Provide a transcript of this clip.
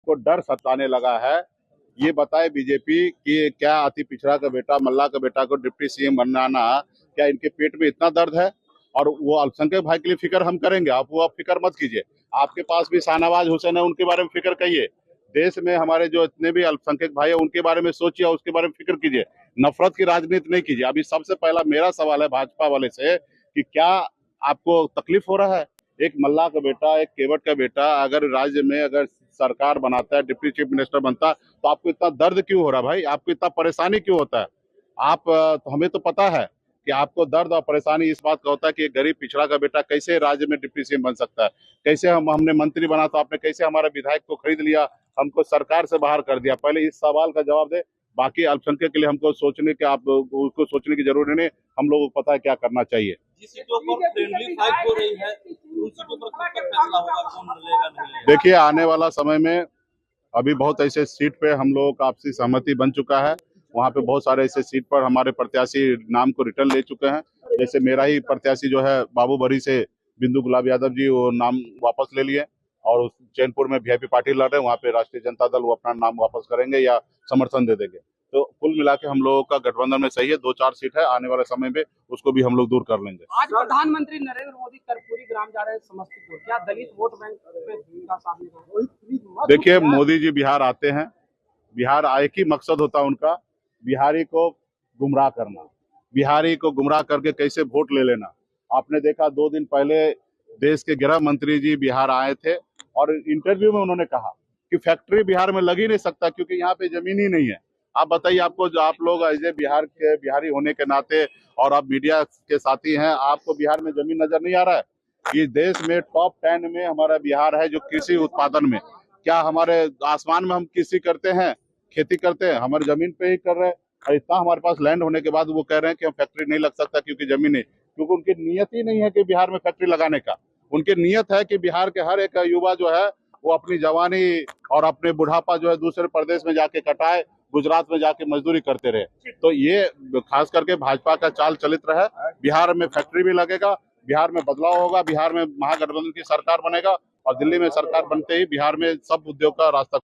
आपको डर सताने लगा है। ये बताए बीजेपी कि क्या अति पिछड़ा का बेटा, मल्ला का बेटा को डिप्टी सीएम बनाना, क्या इनके पेट में इतना दर्द है? और वो अल्पसंख्यक भाई के लिए फिक्र हम करेंगे, आप फिक्र मत कीजिए। आपके पास भी शाहनवाज हुसैन है, उनके बारे में फिक्र करिए। देश में हमारे जो इतने भी अल्पसंख्यक भाई है उनके बारे में सोचिए, उसके बारे में फिक्र कीजिए। नफरत की राजनीति नहीं कीजिए। अभी सबसे पहला मेरा सवाल है भाजपा वाले से कि क्या आपको तकलीफ हो रहा है? एक मल्ला का बेटा, एक केवट का बेटा अगर राज्य में अगर सरकार बनाता है, डिप्टी चीफ मिनिस्टर बनता, तो आपको इतना दर्द क्यों हो रहा है भाई? आपको इतना परेशानी क्यों होता है? तो हमें तो पता है कि आपको दर्द और परेशानी इस बात का होता है कि एक गरीब पिछड़ा का बेटा कैसे राज्य में डिप्टी सीएम बन सकता है? कैसे हमने मंत्री बना तो आपने कैसे हमारे विधायक को खरीद लिया, हमको सरकार से बाहर कर दिया? पहले इस सवाल का जवाब दे। बाकी अल्पसंख्यक के लिए हमको सोचने के आप उसको सोचने की जरूरत नहीं, हम लोगों को पता है क्या करना चाहिए। जिस सीटों पर फ्रेंडली फाइट हो रही है उन सीटों पर कब तक फैसला होगा, कौन लेगा नहीं लेगा? देखिए, आने वाला समय में अभी बहुत ऐसे सीट पे हम लोगों का आपसी सहमति बन चुका है। वहाँ पे बहुत सारे ऐसे सीट पर हमारे प्रत्याशी नाम को रिटर्न ले चुके हैं। जैसे मेरा ही प्रत्याशी जो है बाबूबरी से बिंदु गुलाब यादव जी, वो नाम वापस ले लिए। और उस चैनपुर में वीआईपी पाटिल लड़ रहे हैं, वहाँ पे राष्ट्रीय जनता दल वो अपना नाम वापस करेंगे या समर्थन दे देंगे। तो कुल मिला के हम लोगों का गठबंधन में सही है। 2-4 सीट है, आने वाले समय में उसको भी हम लोग दूर कर लेंगे। आज प्रधानमंत्री नरेंद्र मोदी कर्पूरी ग्राम जा रहे हैं समस्तीपुर, क्या दलित वोट बैंक पे भूमिका साधने का? देखिए, मोदी जी बिहार आते हैं, बिहार एक ही मकसद होता है उनका, बिहारी को गुमराह करना, बिहारी को गुमराह करके कैसे वोट ले लेना। आपने देखा 2 दिन पहले देश के गृह मंत्री जी बिहार आए थे और इंटरव्यू में उन्होंने कहा कि फैक्ट्री बिहार में लग ही नहीं सकता क्योंकि यहाँ पे जमीन ही नहीं है। आप बताइए, आपको जो आप लोग ऐसे बिहार के बिहारी होने के नाते और आप मीडिया के साथी हैं, आपको बिहार में जमीन नजर नहीं आ रहा है? कि देश में टॉप 10 में हमारा बिहार है जो कृषि उत्पादन में। क्या हमारे आसमान में हम कृषि करते हैं, खेती करते हैं? हमारे जमीन पे ही कर रहे हैं। और इतना हमारे पास लैंड होने के बाद वो कह रहे हैं कि हम फैक्ट्री नहीं लग सकता क्योंकि जमीन नहीं, क्योंकि उनकी नियत ही नहीं है कि बिहार में फैक्ट्री लगाने का। उनकी नियत है कि बिहार के हर एक युवा जो है वो अपनी जवानी और अपने बुढ़ापा जो है दूसरे प्रदेश में जाके कटाए, गुजरात में जाके मजदूरी करते रहे। तो ये खास करके भाजपा का चाल चलित रहा है। बिहार में फैक्ट्री भी लगेगा, बिहार में बदलाव होगा, बिहार में महागठबंधन की सरकार बनेगा और दिल्ली में सरकार बनते ही बिहार में सब उद्योग का रास्ता